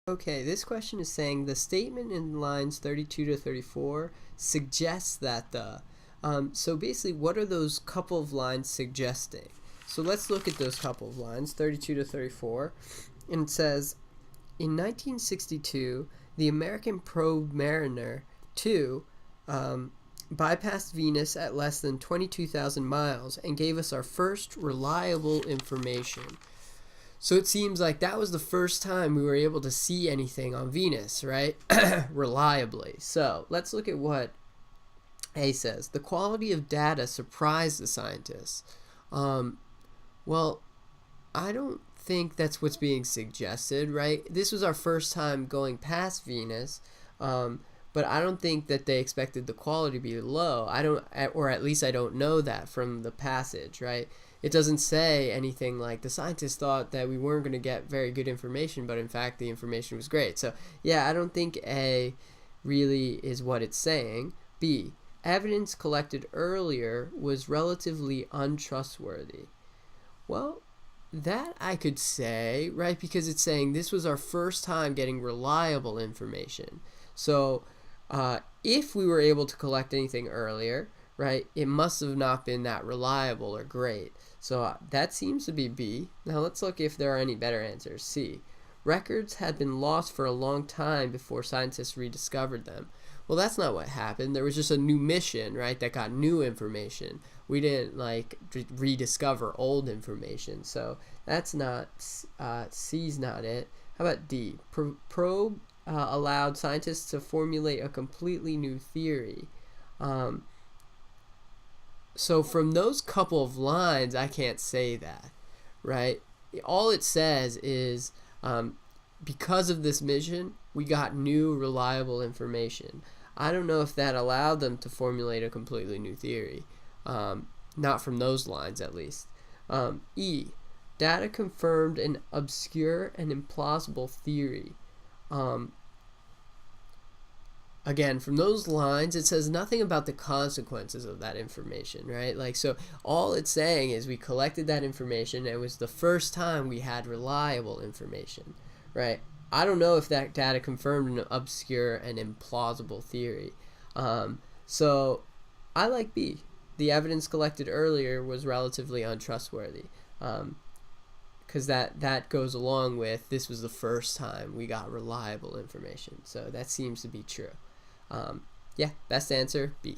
Okay, this question is saying the statement in lines 32 to 34 suggests that the. So basically, what are those couple of lines suggesting? So let's look at those couple of lines, 32 to 34. And it says, in 1962, the American probe Mariner 2 bypassed Venus at less than 22,000 miles and gave us our first reliable information. So it seems like that was the first time we were able to see anything on Venus, right? Reliably. So let's look at what A says. The quality of data surprised the scientists. Well, I don't think that's what's being suggested, right? This was our first time going past Venus, but I don't think that they expected the quality to be low. Or at least I don't know that from the passage, right? It doesn't say anything like the scientists thought that we weren't going to get very good information, but in fact the information was great. So yeah, I don't think A really is what it's saying. B, evidence collected earlier was relatively untrustworthy. Well, that I could say, right? Because it's saying this was our first time getting reliable information. So if we were able to collect anything earlier, right, it must have not been that reliable or great. So that seems to be B. Now let's look if there are any better answers. C. Records had been lost for a long time before scientists rediscovered them. Well, that's not what happened. There was just a new mission, right, that got new information. We didn't rediscover old information. So that's not C's not it. How about D? Probe allowed scientists to formulate a completely new theory. So from those couple of lines, I can't say that, right? All it says is because of this mission, we got new reliable information. I don't know if that allowed them to formulate a completely new theory. Not from those lines, at least. E. Data confirmed an obscure and implausible theory. Again, from those lines, it says nothing about the consequences of that information, right? So all it's saying is we collected that information and it was the first time we had reliable information, right? I don't know if that data confirmed an obscure and implausible theory. So I like B. The evidence collected earlier was relatively untrustworthy. Because that goes along with this was the first time we got reliable information. So that seems to be true. Yeah, best answer, B.